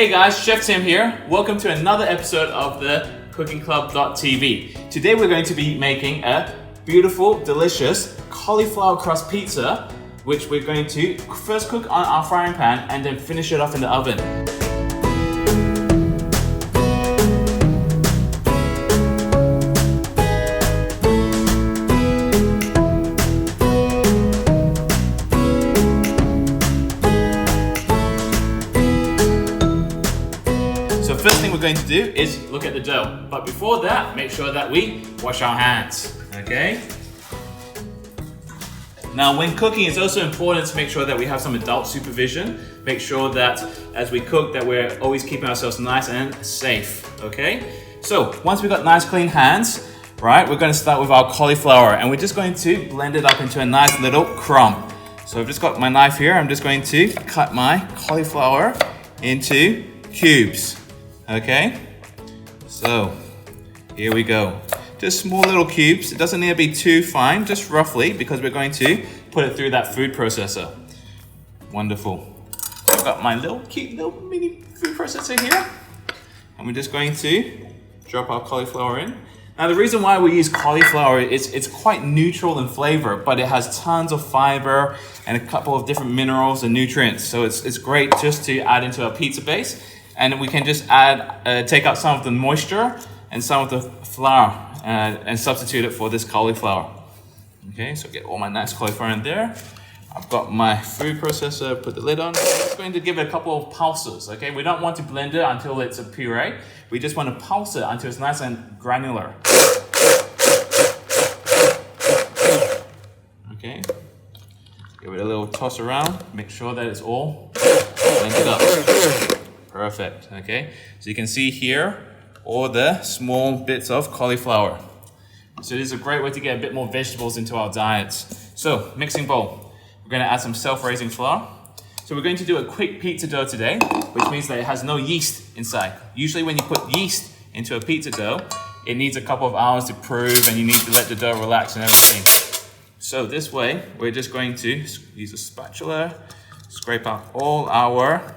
Hey guys, Chef Tim here. Welcome to another episode of the CookingClub.tv. Today we're going to be making a beautiful, delicious cauliflower crust pizza, which we're going to first cook on our frying pan and then finish it off in the oven. So first thing we're going to do is look at the dough. But before that, make sure that we wash our hands, okay? Now when cooking, it's also important to make sure that we have some adult supervision. Make sure that as we cook that we're always keeping ourselves nice and safe, okay? So once we've got nice clean hands, right, we're going to start with our cauliflower and we're just going to blend it up into a nice little crumb. So I've just got my knife here. I'm just going to cut my cauliflower into cubes. Okay, so here we go. Just small little cubes. It doesn't need to be too fine, just roughly, because we're going to put it through that food processor. Wonderful. So I've got my cute little mini food processor here, and we're just going to drop our cauliflower in. Now the reason why we use cauliflower is it's quite neutral in flavor, but it has tons of fiber and a couple of different minerals and nutrients. So it's great just to add into our pizza base. And we can just take out some of the moisture and some of the flour and substitute it for this cauliflower. Okay, so get all my nice cauliflower in there. I've got my food processor, put the lid on. I'm just going to give it a couple of pulses, okay? We don't want to blend it until it's a puree. We just want to pulse it until it's nice and granular. Okay, give it a little toss around. Make sure that it's all blended up. Perfect, okay? So you can see here all the small bits of cauliflower. So this is a great way to get a bit more vegetables into our diets. So, mixing bowl. We're gonna add some self-raising flour. So we're going to do a quick pizza dough today, which means that it has no yeast inside. Usually when you put yeast into a pizza dough, it needs a couple of hours to prove and you need to let the dough relax and everything. So this way, we're just going to use a spatula, scrape out all our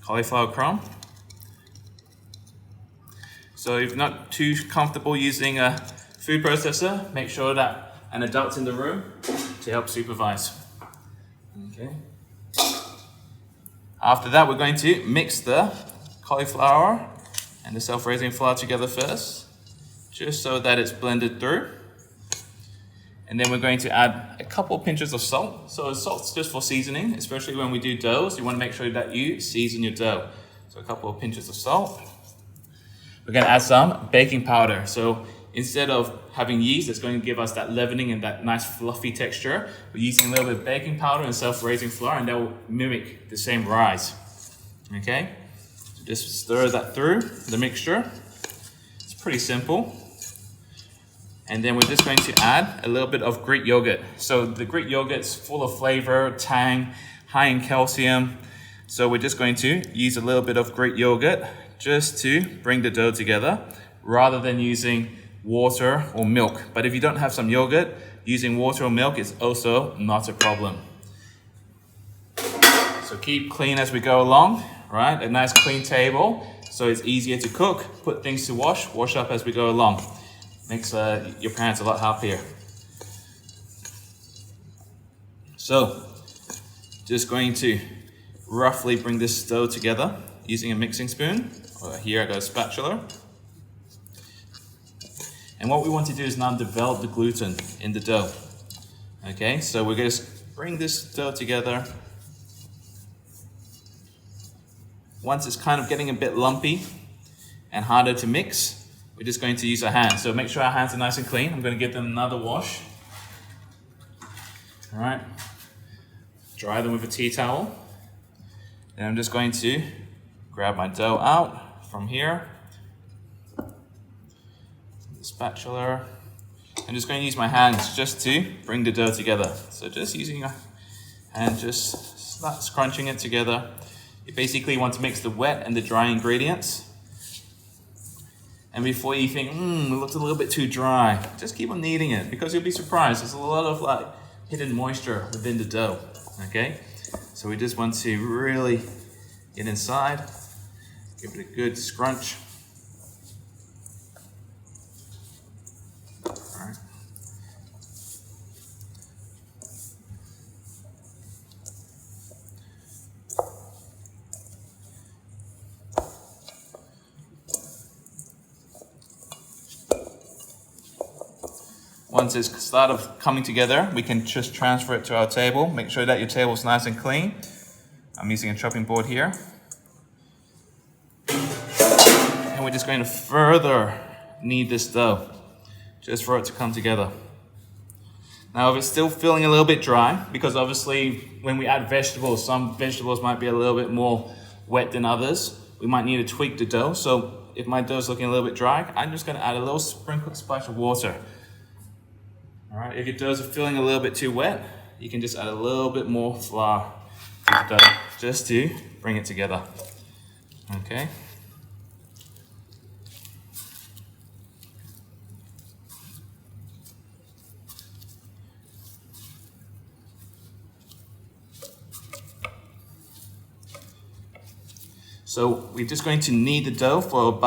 cauliflower crumb. So if you're not too comfortable using a food processor, make sure that an adult's in the room to help supervise. Okay. After that, we're going to mix the cauliflower and the self-raising flour together first, just so that it's blended through. And then we're going to add a couple of pinches of salt. So salt's just for seasoning, especially when we do doughs. You want to make sure that you season your dough. So a couple of pinches of salt. We're going to add some baking powder. So instead of having yeast, it's going to give us that leavening and that nice fluffy texture. We're using a little bit of baking powder and self-raising flour, and that will mimic the same rise. Okay? So just stir that through the mixture. It's pretty simple. And then we're just going to add a little bit of Greek yogurt. So the Greek yogurt's full of flavor, tang, high in calcium. So we're just going to use a little bit of Greek yogurt just to bring the dough together rather than using water or milk. But if you don't have some yogurt, using water or milk is also not a problem. So keep clean as we go along, right? A nice clean table so it's easier to cook, put things to wash up as we go along. Makes your parents a lot happier. So, just going to roughly bring this dough together using a mixing spoon. Here I got a spatula. And what we want to do is now develop the gluten in the dough. Okay, so we're going to bring this dough together. Once it's kind of getting a bit lumpy and harder to mix, we're just going to use our hands. So make sure our hands are nice and clean. I'm going to give them another wash. All right. Dry them with a tea towel. Then I'm just going to grab my dough out from here. The spatula. I'm just going to use my hands just to bring the dough together. So just using your hand, just start scrunching it together. You basically want to mix the wet and the dry ingredients. And before you think, it looks a little bit too dry, just keep on kneading it because you'll be surprised. There's a lot of hidden moisture within the dough, okay? So we just want to really Get inside, give it a good scrunch. All right. Once it's started coming together, we can just transfer it to our table. Make sure that your table is nice and clean. I'm using a chopping board here. And we're just going to further knead this dough, just for it to come together. Now, if it's still feeling a little bit dry, because obviously when we add vegetables, some vegetables might be a little bit more wet than others. We might need to tweak the dough. So if my dough is looking a little bit dry, I'm just going to add a little splash of water. All right, if your doughs are feeling a little bit too wet, you can just add a little bit more flour to the dough, just to bring it together. Okay. So we're just going to knead the dough for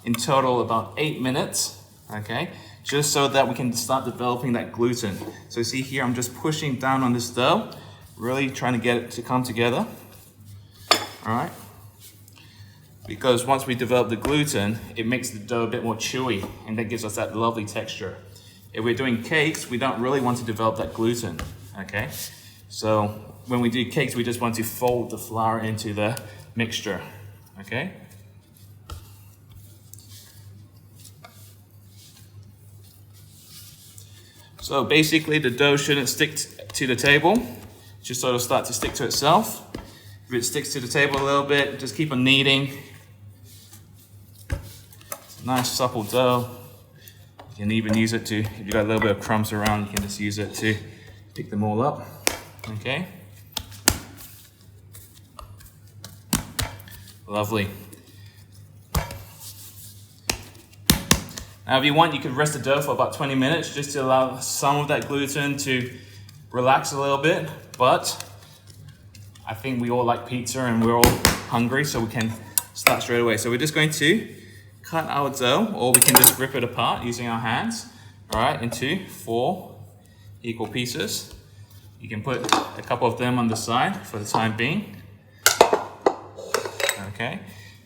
in total, about 8 minutes, okay? Just so that we can start developing that gluten. So see here, I'm just pushing down on this dough, really trying to get it to come together, all right? Because once we develop the gluten, it makes the dough a bit more chewy, and that gives us that lovely texture. If we're doing cakes, we don't really want to develop that gluten, okay? So when we do cakes, we just want to fold the flour into the mixture, okay? So basically the dough shouldn't stick to the table, just sort of start to stick to itself. If it sticks to the table a little bit, just keep on kneading. It's a nice supple dough. You can even use it to, if you've got a little bit of crumbs around, you can just use it to pick them all up, okay? Lovely. Now if you want, you could rest the dough for about 20 minutes just to allow some of that gluten to relax a little bit, but I think we all like pizza and we're all hungry, so we can start straight away. So we're just going to cut our dough, or we can just rip it apart using our hands, all right, into 4 equal pieces. You can put a couple of them on the side for the time being. Okay,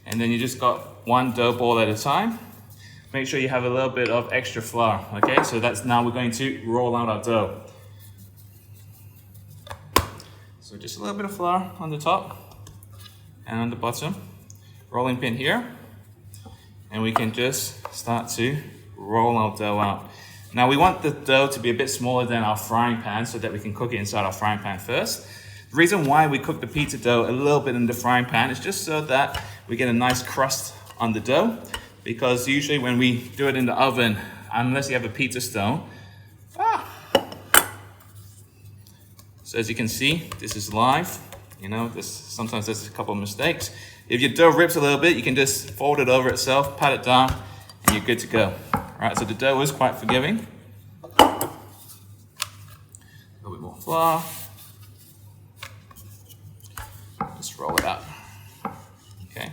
and then you just got one dough ball at a time. Make sure you have a little bit of extra flour, okay? So that's now we're going to roll out our dough. So just a little bit of flour on the top and on the bottom. Rolling pin here. And we can just start to roll our dough out. Now we want the dough to be a bit smaller than our frying pan so that we can cook it inside our frying pan first. The reason why we cook the pizza dough a little bit in the frying pan is just so that we get a nice crust on the dough. Because usually when we do it in the oven, unless you have a pizza stone, so as you can see, this is live. You know, sometimes there's a couple of mistakes. If your dough rips a little bit, you can just fold it over itself, pat it down, and you're good to go. All right, so the dough is quite forgiving. A little bit more flour. Just roll it out. Okay.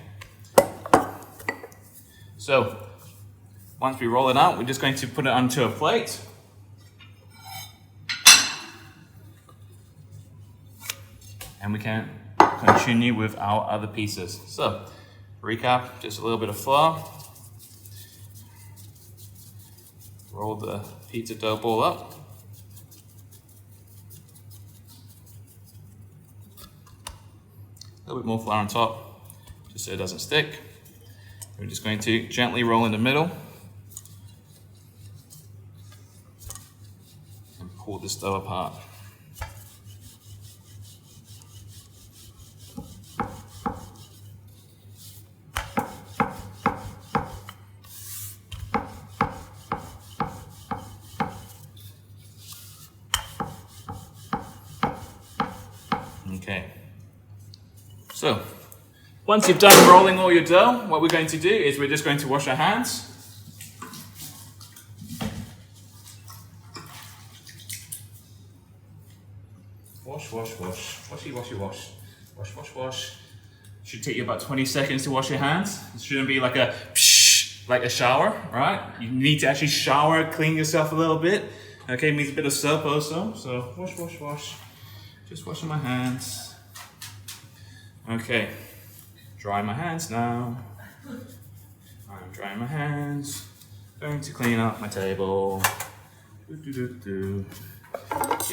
So once we roll it out, we're just going to put it onto a plate. And we can continue with our other pieces. So, recap, just a little bit of flour. Roll the pizza dough ball up. A little bit more flour on top, just so it doesn't stick. We're just going to gently roll in the middle and pull this dough apart. Okay. So, once you've done rolling all your dough, what we're going to do is we're just going to wash our hands. Wash, wash, wash. Washy, washy, wash. Wash, wash, wash. Should take you about 20 seconds to wash your hands. It shouldn't be like a psh, like a shower, right? You need to actually shower, clean yourself a little bit. Okay, needs a bit of soap also. So wash, wash, wash. Just washing my hands. Okay, dry my hands now. I'm drying my hands. Going to clean up my table. If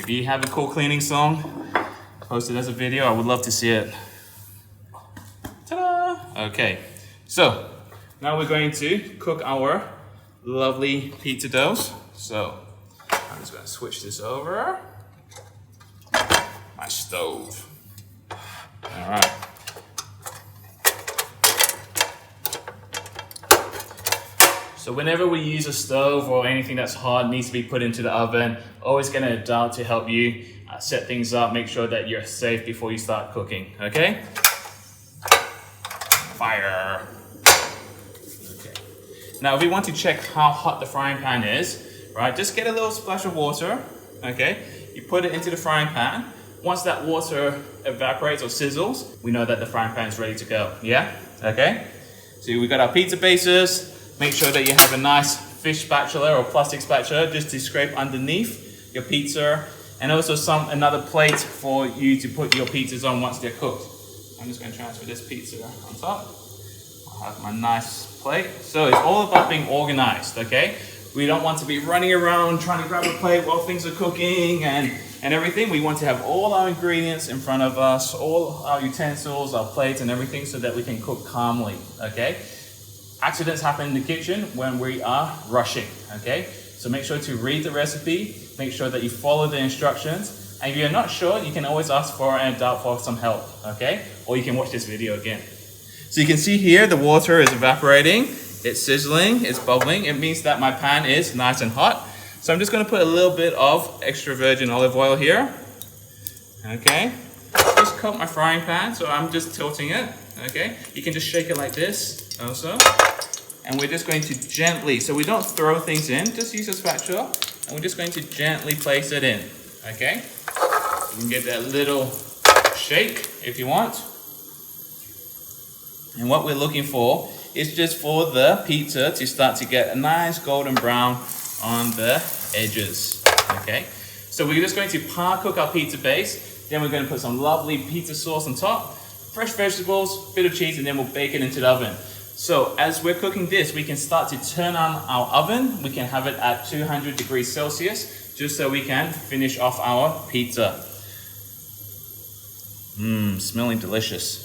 you have a cool cleaning song, post it as a video. I would love to see it. Ta-da! Okay, so now we're going to cook our lovely pizza doughs. So I'm just going to switch this over. My stove. All right. So whenever we use a stove or anything that's hot needs to be put into the oven, always get an adult to help you set things up, make sure that you're safe before you start cooking, okay? Fire. Okay. Now if we want to check how hot the frying pan is, right, just get a little splash of water, okay? You put it into the frying pan. Once that water evaporates or sizzles, we know that the frying pan is ready to go, yeah? Okay? So we got our pizza bases. Make sure that you have a nice fish spatula or plastic spatula just to scrape underneath your pizza, and also another plate for you to put your pizzas on once they're cooked. I'm just going to transfer this pizza on top. I have my nice plate. So it's all about being organized, okay? We don't want to be running around trying to grab a plate while things are cooking and everything. We want to have all our ingredients in front of us, all our utensils, our plates and everything so that we can cook calmly, okay? Accidents happen in the kitchen when we are rushing, okay? So make sure to read the recipe, make sure that you follow the instructions, and if you're not sure, you can always ask for an adult for some help, okay? Or you can watch this video again. So you can see here the water is evaporating, it's sizzling, it's bubbling. It means that my pan is nice and hot. So I'm just gonna put a little bit of extra virgin olive oil here, okay? Just coat my frying pan, so I'm just tilting it, okay? You can just shake it like this also. And we're just going to gently, so we don't throw things in, just use a spatula, and we're just going to gently place it in, okay? You can get that little shake if you want. And what we're looking for is just for the pizza to start to get a nice golden brown on the edges, okay? So we're just going to par cook our pizza base, then we're going to put some lovely pizza sauce on top, fresh vegetables, bit of cheese, and then we'll bake it into the oven. So as we're cooking this, we can start to turn on our oven. We can have it at 200 degrees Celsius, just so we can finish off our pizza. Smelling delicious.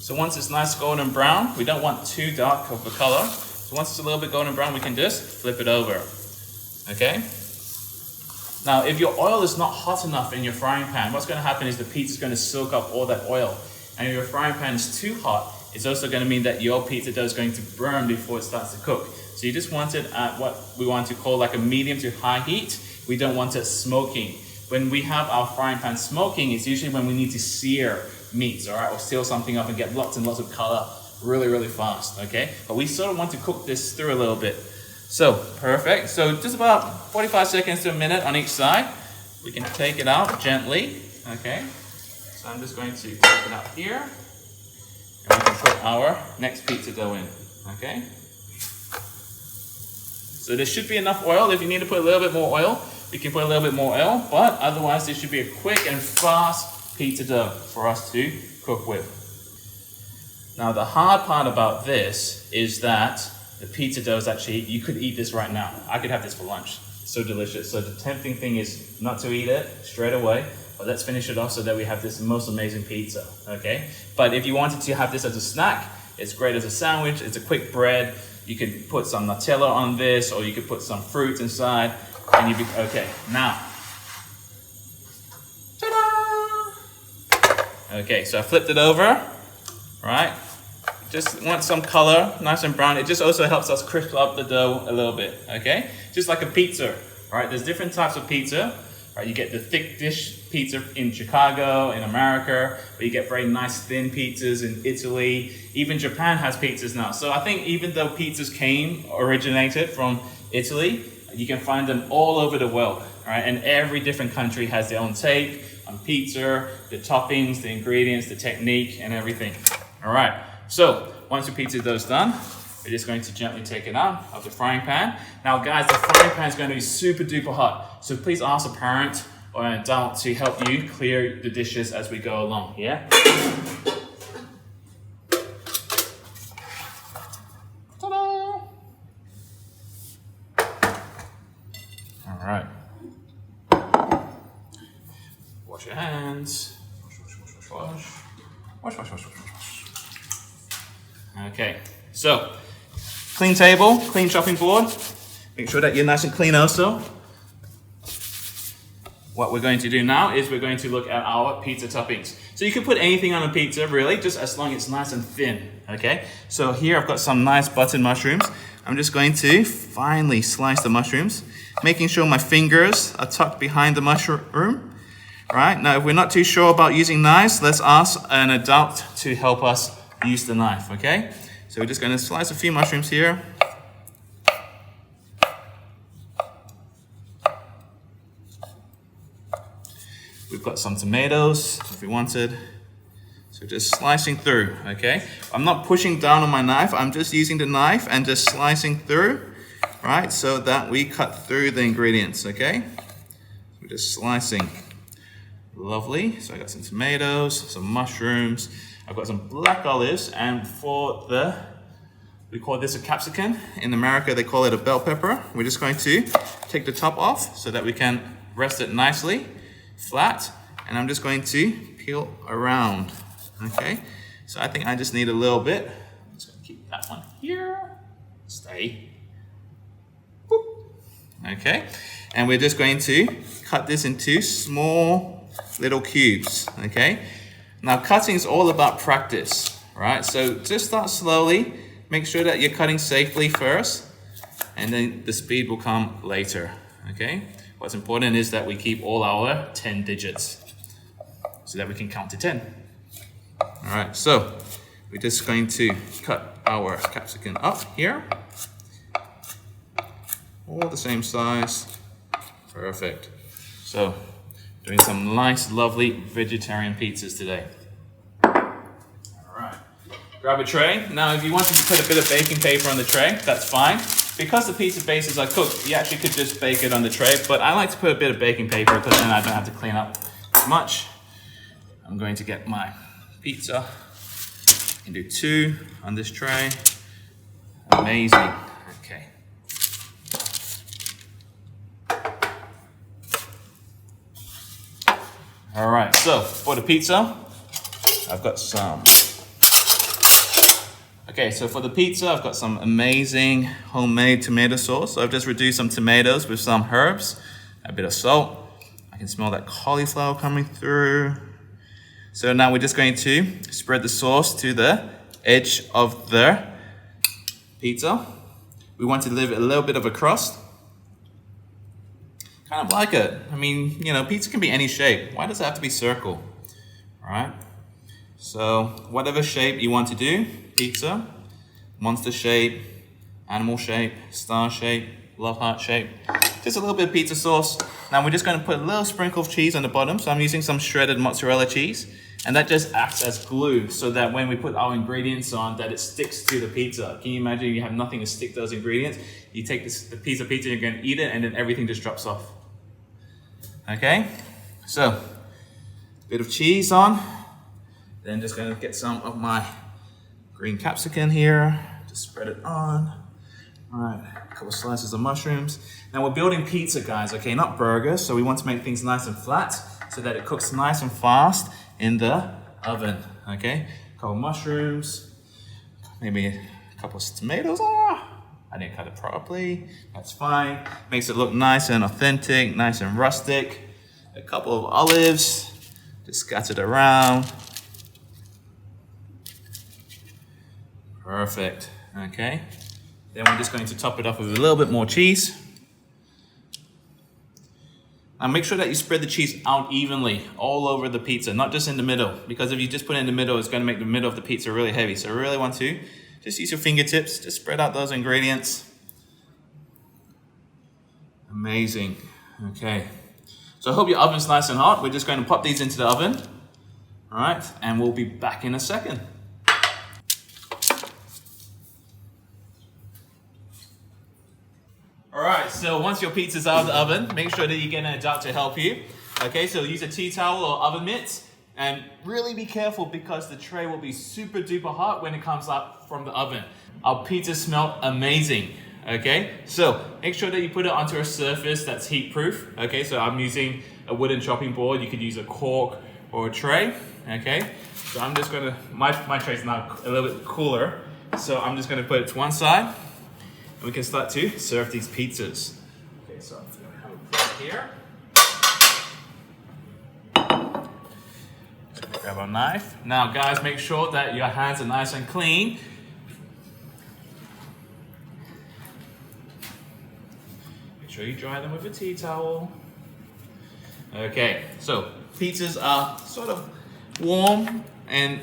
So once it's nice golden brown, we don't want too dark of a color. So once it's a little bit golden brown, we can just flip it over, okay? Now, if your oil is not hot enough in your frying pan, what's going to happen is the pizza is going to soak up all that oil. And if your frying pan is too hot, it's also going to mean that your pizza dough is going to burn before it starts to cook. So you just want it at what we want to call like a medium to high heat. We don't want it smoking. When we have our frying pan smoking, it's usually when we need to sear meats, all right, or seal something up and get lots and lots of color really, really fast, okay? But we sort of want to cook this through a little bit. So, perfect. So just about 45 seconds to a minute on each side. We can take it out gently, okay? So I'm just going to take it out here. And we can put our next pizza dough in, okay? So there should be enough oil. If you need to put a little bit more oil, we can put a little bit more oil, but otherwise this should be a quick and fast pizza dough for us to cook with. Now the hard part about this is that the pizza dough is actually, you could eat this right now. I could have this for lunch. So delicious. So the tempting thing is not to eat it straight away, but let's finish it off so that we have this most amazing pizza, okay? But if you wanted to have this as a snack, it's great as a sandwich, it's a quick bread. You could put some Nutella on this, or you could put some fruit inside, and you'd be, okay, now. Ta-da! Okay, so I flipped it over, right? Just want some color, nice and brown. It just also helps us crisp up the dough a little bit, okay? Just like a pizza, right? There's different types of pizza, right? You get the thick dish pizza in Chicago, in America, but you get very nice thin pizzas in Italy. Even Japan has pizzas now. So I think even though pizzas originated from Italy, You can find them all over the world, all right? And every different country has their own take on pizza, the toppings, the ingredients, the technique, and everything. All right, so once your pizza dough is done, we're just going to gently take it out of the frying pan. Now guys, the frying pan is going to be super duper hot, so please ask a parent or an adult to help you clear the dishes as we go along, yeah? Ta-da! All right. Wash your hands. Wash. Okay, so clean table, clean chopping board. Make sure that you're nice and clean also. What we're going to do now is we're going to look at our pizza toppings. So you can put anything on a pizza really, just as long as it's nice and thin, okay? So here I've got some nice button mushrooms. I'm just going to finely slice the mushrooms, making sure my fingers are tucked behind the mushroom. Right, now if we're not too sure about using knives, let's ask an adult to help us use the knife, okay? So we're just going to slice a few mushrooms here. We've got some tomatoes, if we wanted. So just slicing through, okay? I'm not pushing down on my knife, I'm just using the knife and just slicing through, right? So that we cut through the ingredients, okay? We're just slicing. Lovely, so I got some tomatoes, some mushrooms, I've got some black olives, and we call this a capsicum. In America, they call it a bell pepper. We're just going to take the top off so that we can rest it nicely, flat, and I'm just going to peel around, okay? So I think I just need a little bit. I'm just gonna keep that one here, stay. Boop. Okay, and we're just going to cut this into small little cubes, okay? Now cutting is all about practice, right? So just start slowly, make sure that you're cutting safely first, and then the speed will come later, okay? What's important is that we keep all our 10 digits so that we can count to 10. All right, so we're just going to cut our capsicum up here. All the same size, perfect. So, doing some nice, lovely vegetarian pizzas today. All right, grab a tray. Now, if you wanted to put a bit of baking paper on the tray, that's fine. Because the pizza bases are cooked, you actually could just bake it on the tray, but I like to put a bit of baking paper because then I don't have to clean up as much. I'm going to get my pizza. I can do 2 on this tray. Amazing. Okay. All right, so for the pizza, I've got some. Okay, so for the pizza, I've got some amazing homemade tomato sauce. So I've just reduced some tomatoes with some herbs, a bit of salt. I can smell that cauliflower coming through. So now we're just going to spread the sauce to the edge of the pizza. We want to leave a little bit of a crust. Kind of like it. I mean, you know, pizza can be any shape. Why does it have to be circle? All right. So whatever shape you want to do, pizza, monster shape, animal shape, star shape, love heart shape, just a little bit of pizza sauce. Now we're just going to put a little sprinkle of cheese on the bottom. So I'm using some shredded mozzarella cheese, and that just acts as glue so that when we put our ingredients on, that it sticks to the pizza. Can you imagine you have nothing to stick those ingredients? You take the piece of pizza, you're going to eat it, and then everything just drops off. Okay, so a bit of cheese on. Then just gonna get some of my green capsicum here, just spread it on. All right, a couple slices of mushrooms. Now we're building pizza, guys, okay, not burgers, so we want to make things nice and flat so that it cooks nice and fast in the oven, okay? A couple mushrooms, maybe a couple of tomatoes. I didn't cut it properly, that's fine. Makes it look nice and authentic, nice and rustic. A couple of olives, just scattered around. Perfect, okay. Then we're just going to top it off with a little bit more cheese. Now make sure that you spread the cheese out evenly all over the pizza, not just in the middle, because if you just put it in the middle, it's going to make the middle of the pizza really heavy. So really want to just use your fingertips, just spread out those ingredients. Amazing. Okay. So I hope your oven's nice and hot. We're just going to pop these into the oven. All right, and we'll be back in a second. All right, so once your pizza's out of the oven, make sure that you get an adult to help you. Okay, so use a tea towel or oven mitt, and really be careful because the tray will be super duper hot when it comes out from the oven. Our pizza smelled amazing. Okay, so make sure that you put it onto a surface that's heat proof. Okay, so I'm using a wooden chopping board. You could use a cork or a tray. Okay, so I'm just gonna, my tray's now a little bit cooler, so I'm just gonna put it to one side and we can start to serve these pizzas. Okay, so I'm gonna have a plate here. Just gonna grab our knife. Now guys, make sure that your hands are nice and clean. Make sure you dry them with a tea towel. Okay, so pizzas are sort of warm and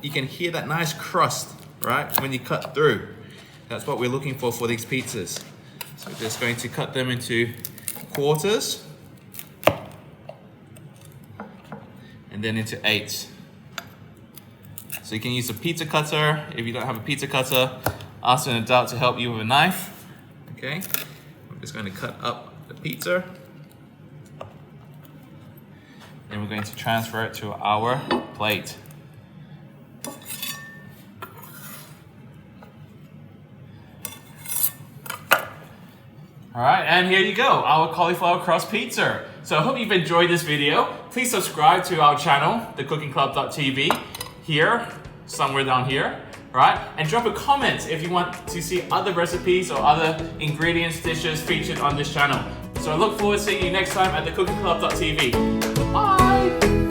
you can hear that nice crust, right, when you cut through. That's what we're looking for these pizzas. So we're just going to cut them into quarters and then into eighths. So you can use a pizza cutter. If you don't have a pizza cutter, ask an adult to help you with a knife. Okay. I'm just going to cut up the pizza. Then we're going to transfer it to our plate. All right, and here you go, our cauliflower crust pizza. So I hope you've enjoyed this video. Please subscribe to our channel, thecookingclub.tv, here, somewhere down here. Right? And drop a comment if you want to see other recipes or other ingredients, dishes featured on this channel. So I look forward to seeing you next time at thecookingclub.tv. Bye!